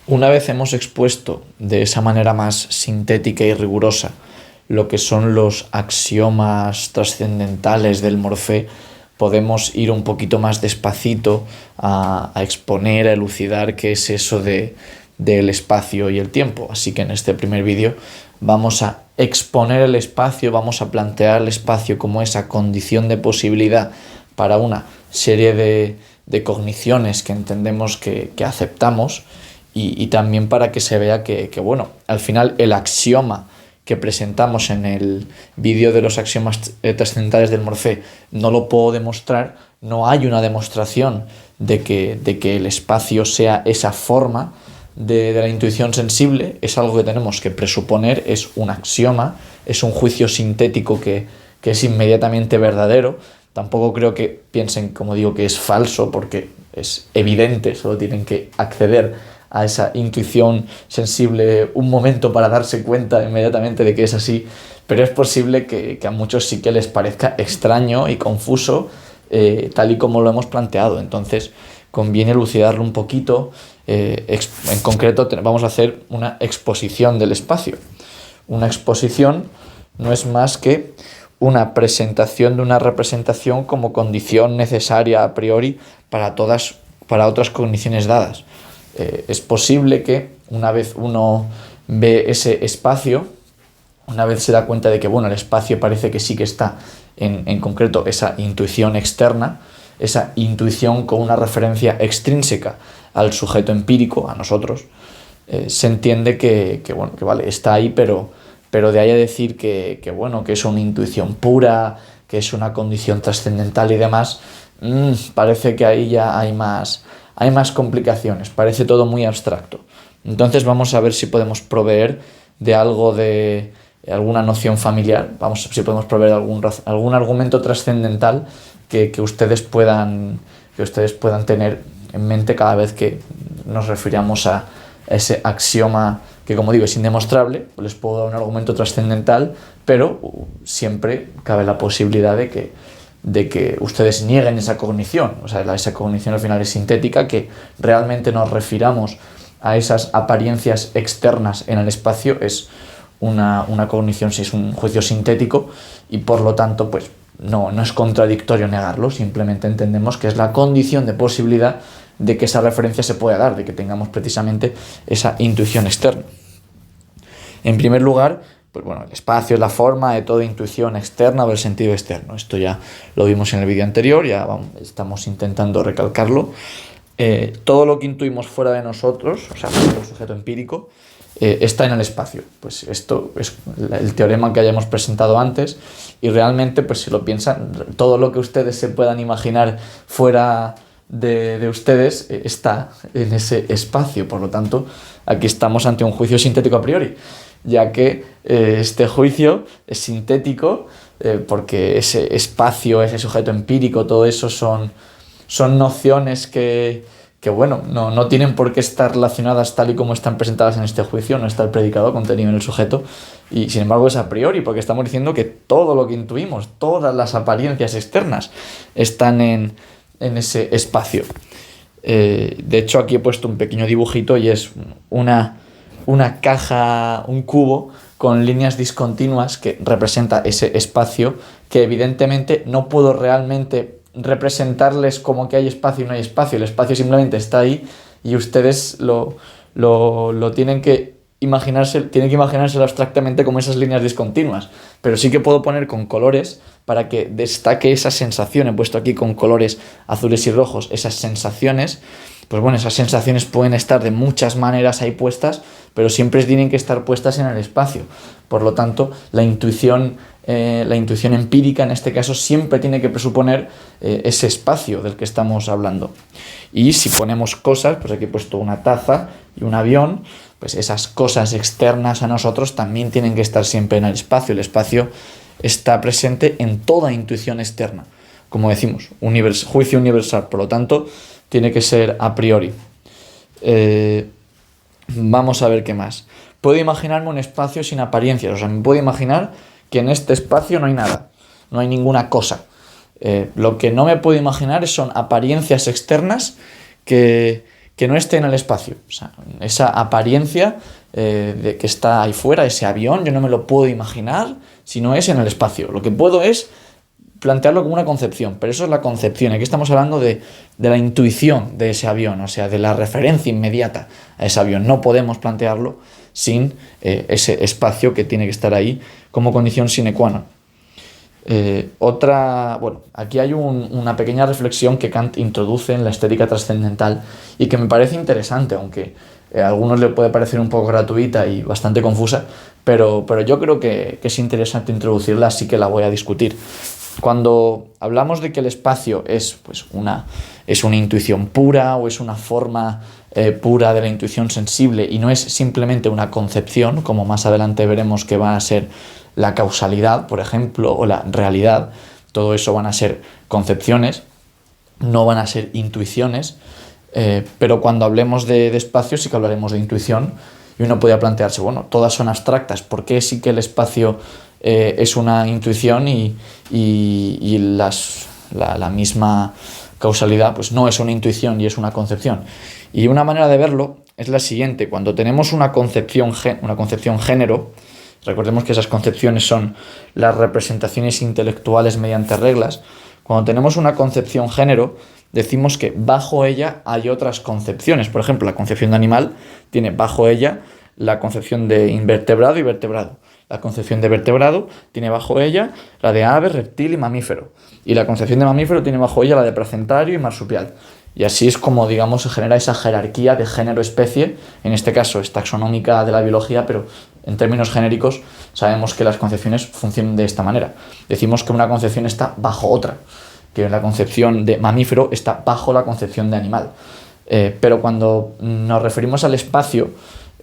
Una vez hemos expuesto de esa manera más sintética y rigurosa lo que son los axiomas trascendentales del Morfé, podemos ir un poquito más despacito a exponer, a elucidar qué es eso del espacio y el tiempo. Así que en este primer vídeo vamos a exponer el espacio, vamos a plantear el espacio como esa condición de posibilidad para una serie de cogniciones que entendemos que aceptamos y también para que se vea que, bueno, al final el axioma que presentamos en el vídeo de los axiomas trascendentales del Morfé no lo puedo demostrar, no hay una demostración de que el espacio sea esa forma de la intuición sensible, es algo que tenemos que presuponer, es un axioma, es un juicio sintético que es inmediatamente verdadero. Tampoco creo que piensen, como digo, que es falso, porque es evidente, solo tienen que acceder a esa intuición sensible un momento para darse cuenta inmediatamente de que es así, pero es posible que a muchos sí que les parezca extraño y confuso, tal y como lo hemos planteado. Entonces conviene elucidarlo un poquito. En concreto vamos a hacer una exposición del espacio. Una exposición no es más que una presentación de una representación como condición necesaria a priori para otras cogniciones dadas. Es posible que una vez uno ve ese espacio, una vez se da cuenta de que bueno, el espacio parece que sí que está en concreto esa intuición externa, esa intuición con una referencia extrínseca al sujeto empírico, a nosotros, se entiende que vale, está ahí, pero de ahí a decir que es una intuición pura, que es una condición trascendental y demás, parece que ahí ya hay más complicaciones, parece todo muy abstracto. Entonces vamos a ver si podemos proveer de algo de alguna noción familiar, vamos a ver si podemos proveer algún argumento trascendental que ustedes puedan tener en mente cada vez que nos refiramos a ese axioma que, como digo, es indemostrable. Les puedo dar un argumento trascendental, pero siempre cabe la posibilidad de que ustedes nieguen esa cognición. O sea, esa cognición al final es sintética, que realmente nos refiramos a esas apariencias externas en el espacio, es una cognición, si es un juicio sintético, y por lo tanto pues no es contradictorio negarlo, simplemente entendemos que es la condición de posibilidad de que esa referencia se pueda dar, de que tengamos precisamente esa intuición externa. En primer lugar, pues bueno, el espacio es la forma de toda intuición externa o del sentido externo. Esto ya lo vimos en el vídeo anterior, estamos intentando recalcarlo. Todo lo que intuimos fuera de nosotros, o sea, fuera del sujeto empírico, está en el espacio. Pues esto es el teorema que hayamos presentado antes, y realmente, pues si lo piensan, todo lo que ustedes se puedan imaginar fuera de ustedes está en ese espacio. Por lo tanto, aquí estamos ante un juicio sintético a priori, ya que este juicio es sintético porque ese espacio, ese sujeto empírico, todo eso son nociones que bueno, no tienen por qué estar relacionadas tal y como están presentadas en este juicio. No está el predicado contenido en el sujeto, y sin embargo es a priori, porque estamos diciendo que todo lo que intuimos, todas las apariencias externas están en ese espacio. De hecho, aquí he puesto un pequeño dibujito, y es una caja, un cubo con líneas discontinuas que representa ese espacio, que evidentemente no puedo realmente representarles como que hay espacio y no hay espacio. El espacio simplemente está ahí, y ustedes lo tienen que imaginárselo abstractamente como esas líneas discontinuas. Pero sí que puedo poner con colores para que destaque esa sensación. He puesto aquí con colores azules y rojos esas sensaciones. Pues bueno, esas sensaciones pueden estar de muchas maneras ahí puestas, pero siempre tienen que estar puestas en el espacio. Por lo tanto, la intuición empírica en este caso siempre tiene que presuponer ese espacio del que estamos hablando. Y si ponemos cosas, pues aquí he puesto una taza y un avión, pues esas cosas externas a nosotros también tienen que estar siempre en el espacio. El espacio está presente en toda intuición externa. Como decimos, juicio universal, por lo tanto, tiene que ser a priori. Vamos a ver qué más. Puedo imaginarme un espacio sin apariencias, o sea, me puedo imaginar que en este espacio no hay nada, no hay ninguna cosa. Lo que no me puedo imaginar son apariencias externas que que no esté en el espacio. O sea, esa apariencia de que está ahí fuera, ese avión, yo no me lo puedo imaginar si no es en el espacio. Lo que puedo es plantearlo como una concepción, pero eso es la concepción. Aquí estamos hablando de la intuición de ese avión, o sea, de la referencia inmediata a ese avión. No podemos plantearlo sin ese espacio que tiene que estar ahí como condición sine qua non. Aquí hay una pequeña reflexión que Kant introduce en la estética trascendental y que me parece interesante, aunque a algunos le puede parecer un poco gratuita y bastante confusa, pero yo creo que es interesante introducirla, así que la voy a discutir. Cuando hablamos de que el espacio es una intuición pura o es una forma pura de la intuición sensible y no es simplemente una concepción, como más adelante veremos que va a ser la causalidad, por ejemplo, o la realidad, todo eso van a ser concepciones, no van a ser intuiciones, pero cuando hablemos de espacio sí que hablaremos de intuición y uno podría plantearse, bueno, todas son abstractas, ¿por qué sí que el espacio es una intuición y la misma causalidad pues no es una intuición y es una concepción? Y una manera de verlo es la siguiente: cuando tenemos una concepción género, recordemos que esas concepciones son las representaciones intelectuales mediante reglas. Cuando tenemos una concepción género, decimos que bajo ella hay otras concepciones. Por ejemplo, la concepción de animal tiene bajo ella la concepción de invertebrado y vertebrado. La concepción de vertebrado tiene bajo ella la de ave, reptil y mamífero. Y la concepción de mamífero tiene bajo ella la de placentario y marsupial. Y así es como, digamos, se genera esa jerarquía de género-especie. En este caso es taxonómica de la biología, pero en términos genéricos sabemos que las concepciones funcionan de esta manera. Decimos que una concepción está bajo otra, que la concepción de mamífero está bajo la concepción de animal. Pero cuando nos referimos al espacio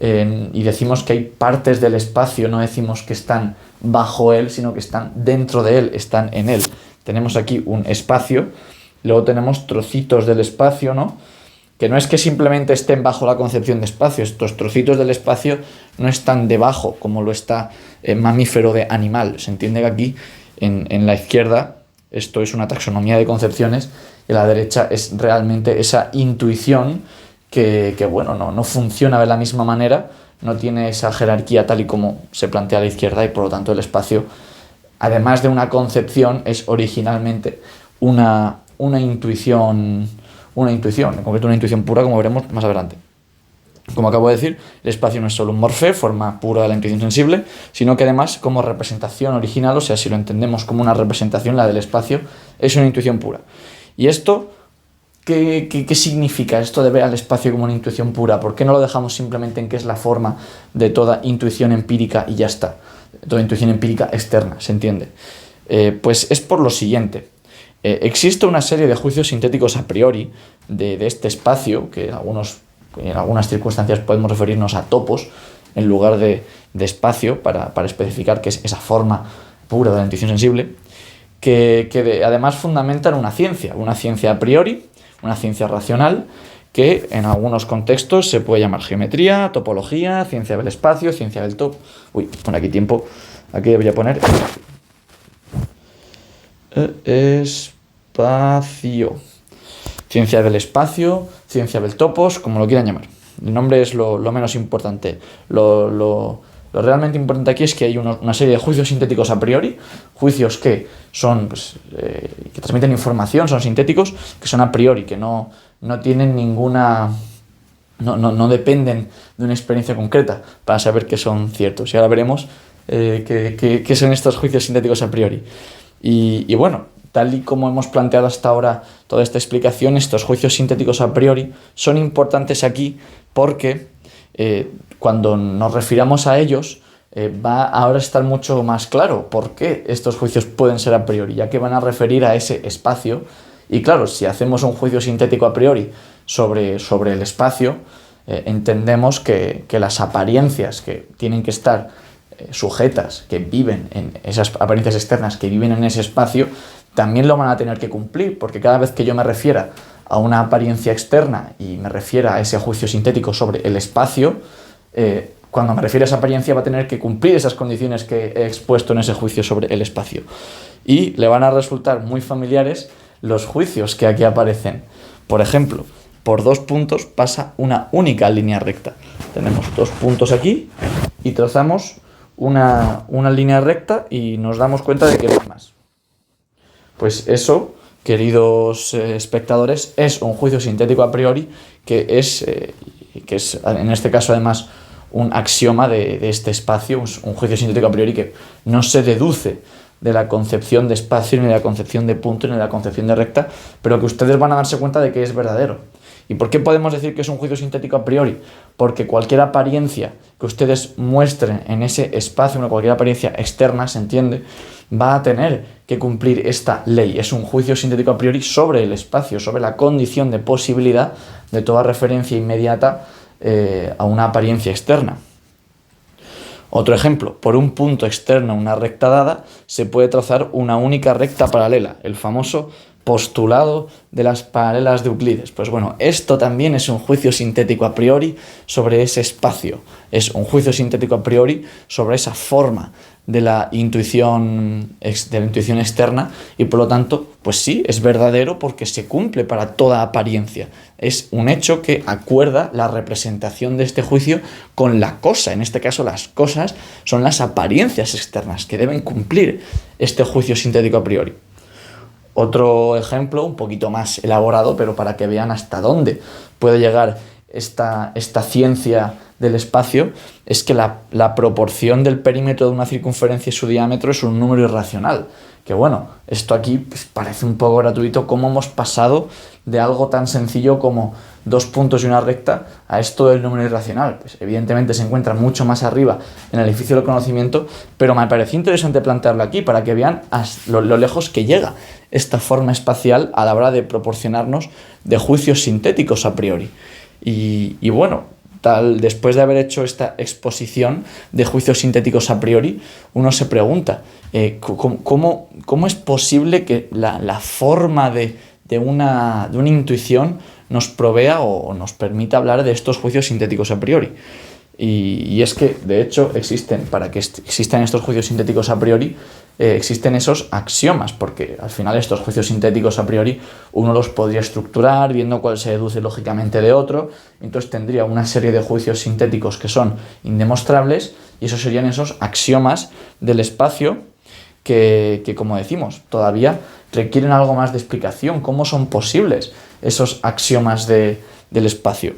y decimos que hay partes del espacio, no decimos que están bajo él, sino que están dentro de él, están en él. Tenemos aquí un espacio, luego tenemos trocitos del espacio, ¿no? Que no es que simplemente estén bajo la concepción de espacio, estos trocitos del espacio no están debajo, como lo está mamífero de animal. Se entiende que aquí, en la izquierda, esto es una taxonomía de concepciones, y a la derecha es realmente esa intuición que no funciona de la misma manera, no tiene esa jerarquía tal y como se plantea a la izquierda, y por lo tanto el espacio, además de una concepción, es originalmente una intuición, en concreto una intuición pura, como veremos más adelante. Como acabo de decir, el espacio no es solo un morfé, forma pura de la intuición sensible, sino que además como representación original, o sea, si lo entendemos como una representación, la del espacio, es una intuición pura. Y esto, ¿qué significa esto de ver al espacio como una intuición pura? ¿Por qué no lo dejamos simplemente en que es la forma de toda intuición empírica y ya está? Toda intuición empírica externa, ¿se entiende? Pues es por lo siguiente. Existe una serie de juicios sintéticos a priori de este espacio, que en algunas circunstancias podemos referirnos a topos en lugar de espacio para especificar qué es esa forma pura de la intuición sensible, que además fundamentan una ciencia a priori, una ciencia racional, que en algunos contextos se puede llamar geometría, topología, ciencia del espacio, ciencia del top. Pon aquí tiempo, aquí debería poner espacio. Ciencia del espacio, ciencia del topos, como lo quieran llamar. El nombre es lo menos importante. Lo realmente importante aquí es que hay una serie de juicios sintéticos a priori, juicios que son que transmiten información, son sintéticos, que son a priori, que no tienen ninguna... No dependen de una experiencia concreta para saber que son ciertos. Y ahora veremos qué son estos juicios sintéticos a priori. Y bueno, tal y como hemos planteado hasta ahora toda esta explicación, estos juicios sintéticos a priori son importantes aquí porque cuando nos refiramos a ellos va ahora a estar mucho más claro por qué estos juicios pueden ser a priori, ya que van a referir a ese espacio. Y claro, si hacemos un juicio sintético a priori sobre el espacio, entendemos que las apariencias que tienen que estar sujetas, que viven en esas apariencias externas, que viven en ese espacio, también lo van a tener que cumplir, porque cada vez que yo me refiera a una apariencia externa y me refiera a ese juicio sintético sobre el espacio, cuando me refiero a esa apariencia va a tener que cumplir esas condiciones que he expuesto en ese juicio sobre el espacio. Y le van a resultar muy familiares los juicios que aquí aparecen. Por ejemplo, por dos puntos pasa una única línea recta. Tenemos dos puntos aquí y trazamos una línea recta y nos damos cuenta de que no hay más. Pues eso, queridos espectadores, es un juicio sintético a priori que es en este caso además un axioma de este espacio, un juicio sintético a priori que no se deduce de la concepción de espacio, ni de la concepción de punto, ni de la concepción de recta, pero que ustedes van a darse cuenta de que es verdadero. ¿Y por qué podemos decir que es un juicio sintético a priori? Porque cualquier apariencia que ustedes muestren en ese espacio, cualquier apariencia externa, se entiende, va a tener que cumplir esta ley. Es un juicio sintético a priori sobre el espacio, sobre la condición de posibilidad de toda referencia inmediata a una apariencia externa. Otro ejemplo, por un punto externo a una recta dada, se puede trazar una única recta paralela, el famoso postulado de las paralelas de Euclides. Pues bueno, esto también es un juicio sintético a priori sobre ese espacio. Es un juicio sintético a priori sobre esa forma de la intuición externa y por lo tanto, pues sí, es verdadero porque se cumple para toda apariencia. Es un hecho que acuerda la representación de este juicio con la cosa. En este caso, las cosas son las apariencias externas que deben cumplir este juicio sintético a priori. Otro ejemplo, un poquito más elaborado, pero para que vean hasta dónde puede llegar esta ciencia del espacio, es que la proporción del perímetro de una circunferencia y su diámetro es un número irracional. Que bueno, esto aquí pues, parece un poco gratuito, cómo hemos pasado de algo tan sencillo como dos puntos y una recta a esto del número irracional. Pues evidentemente se encuentra mucho más arriba en el edificio del conocimiento, pero me parece interesante plantearlo aquí para que vean lo lejos que llega esta forma espacial a la hora de proporcionarnos de juicios sintéticos a priori. Y bueno, después de haber hecho esta exposición de juicios sintéticos a priori, uno se pregunta ¿cómo es posible que la forma de una intuición nos provea o nos permita hablar de estos juicios sintéticos a priori? Y es que, de hecho, para que existan estos juicios sintéticos a priori, existen esos axiomas, porque al final estos juicios sintéticos a priori uno los podría estructurar viendo cuál se deduce lógicamente de otro, entonces tendría una serie de juicios sintéticos que son indemostrables y esos serían esos axiomas del espacio que como decimos, todavía requieren algo más de explicación. ¿Cómo son posibles esos axiomas del espacio?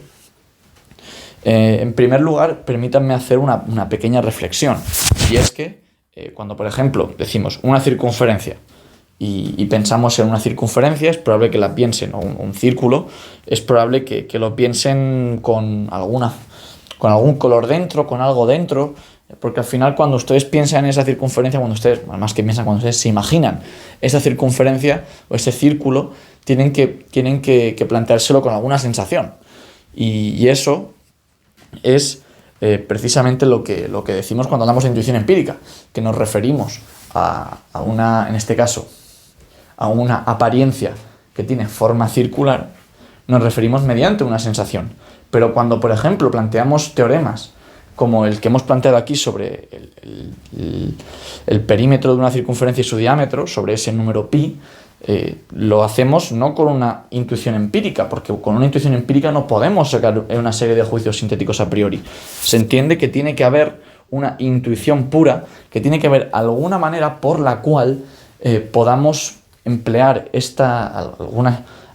En primer lugar, permítanme hacer una pequeña reflexión, y es que cuando, por ejemplo, decimos una circunferencia y pensamos en una circunferencia, es probable que la piensen, o un círculo, es probable que lo piensen con algún color dentro, con algo dentro, porque al final cuando ustedes piensan en esa circunferencia, cuando ustedes se imaginan esa circunferencia o ese círculo, tienen que planteárselo con alguna sensación. Y eso es precisamente lo que decimos cuando hablamos de intuición empírica, que nos referimos en este caso, a una apariencia que tiene forma circular, nos referimos mediante una sensación. Pero cuando, por ejemplo, planteamos teoremas como el que hemos planteado aquí sobre el perímetro de una circunferencia y su diámetro, sobre ese número pi, lo hacemos no con una intuición empírica, porque con una intuición empírica no podemos sacar una serie de juicios sintéticos a priori. Se entiende que tiene que haber una intuición pura, que tiene que haber alguna manera por la cual podamos emplear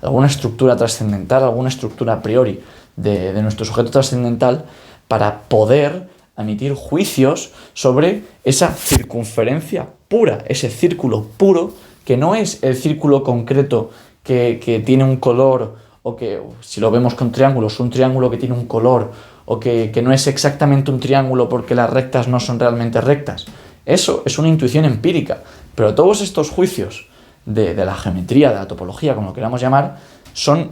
alguna estructura trascendental, alguna estructura a priori de nuestro sujeto trascendental para poder emitir juicios sobre esa circunferencia pura, ese círculo puro, que no es el círculo concreto que tiene un color, o que, si lo vemos con triángulos, un triángulo que tiene un color, o que no es exactamente un triángulo porque las rectas no son realmente rectas. Eso es una intuición empírica, pero todos estos juicios de la geometría, de la topología, como lo queramos llamar, son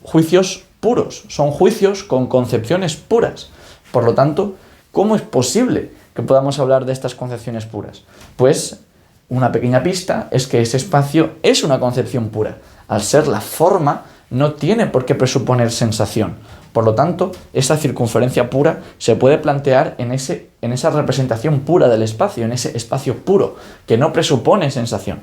juicios puros, son juicios con concepciones puras. Por lo tanto, ¿cómo es posible que podamos hablar de estas concepciones puras? Pues una pequeña pista es que ese espacio es una concepción pura. Al ser la forma, no tiene por qué presuponer sensación. Por lo tanto, esa circunferencia pura se puede plantear en esa representación pura del espacio, en ese espacio puro, que no presupone sensación.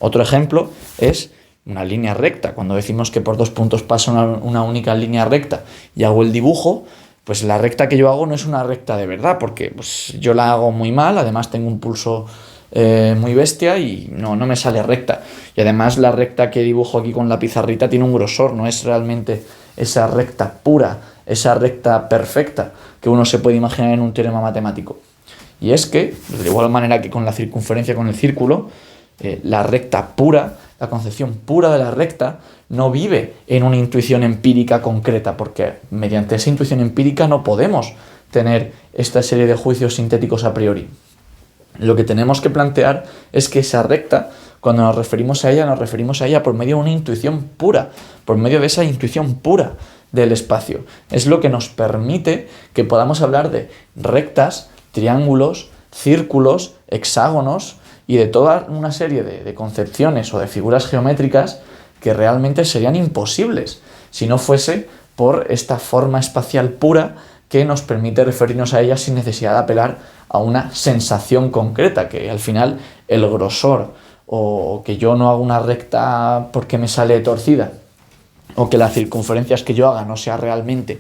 Otro ejemplo es una línea recta. Cuando decimos que por dos puntos pasa una única línea recta y hago el dibujo, pues la recta que yo hago no es una recta de verdad, porque pues, yo la hago muy mal, además tengo un pulso muy bestia y no me sale recta. Y además la recta que dibujo aquí con la pizarrita tiene un grosor, no es realmente esa recta pura, esa recta perfecta que uno se puede imaginar en un teorema matemático. Y es que, de igual manera que con la circunferencia con el círculo, la recta pura, la concepción pura de la recta, no vive en una intuición empírica concreta, porque mediante esa intuición empírica no podemos tener esta serie de juicios sintéticos a priori. Lo que tenemos que plantear es que esa recta, cuando nos referimos a ella por medio de una intuición pura, por medio de esa intuición pura del espacio. Es lo que nos permite que podamos hablar de rectas, triángulos, círculos, hexágonos y de toda una serie de concepciones o de figuras geométricas que realmente serían imposibles si no fuese por esta forma espacial pura que nos permite referirnos a ella sin necesidad de apelar a una sensación concreta, que al final el grosor o que yo no hago una recta porque me sale torcida o que las circunferencias que yo haga no sea realmente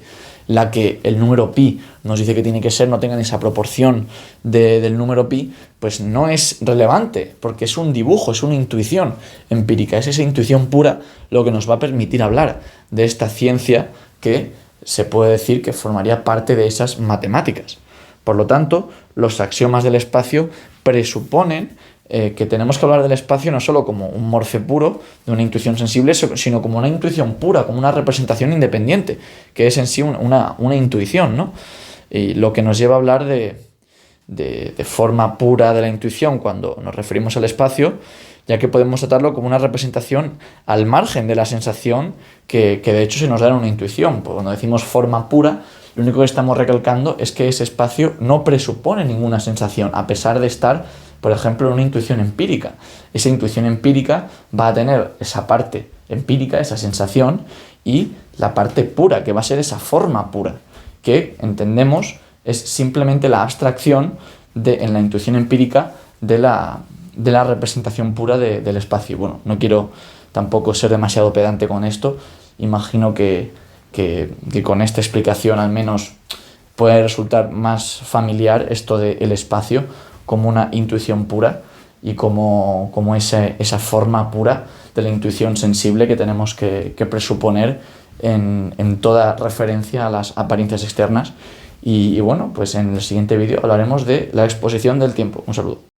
la que el número pi nos dice que tiene que ser, no tengan esa proporción del número pi, pues no es relevante, porque es un dibujo, es una intuición empírica, es esa intuición pura lo que nos va a permitir hablar de esta ciencia que se puede decir que formaría parte de esas matemáticas. Por lo tanto, los axiomas del espacio presuponen que tenemos que hablar del espacio no solo como un morfe puro de una intuición sensible, sino como una intuición pura, como una representación independiente, que es en sí una intuición, ¿no? Y lo que nos lleva a hablar de forma pura de la intuición cuando nos referimos al espacio, ya que podemos tratarlo como una representación al margen de la sensación que de hecho se nos da en una intuición. Pues cuando decimos forma pura, lo único que estamos recalcando es que ese espacio no presupone ninguna sensación, a pesar de estar, por ejemplo, en una intuición empírica. Esa intuición empírica va a tener esa parte empírica, esa sensación, y la parte pura, que va a ser esa forma pura, que entendemos es simplemente la abstracción en la intuición empírica de la representación pura del espacio. Bueno, no quiero tampoco ser demasiado pedante con esto. Imagino que con esta explicación al menos puede resultar más familiar esto del espacio como una intuición pura y como esa forma pura de la intuición sensible que tenemos que presuponer en toda referencia a las apariencias externas. Y bueno, pues en el siguiente vídeo hablaremos de la exposición del tiempo. Un saludo.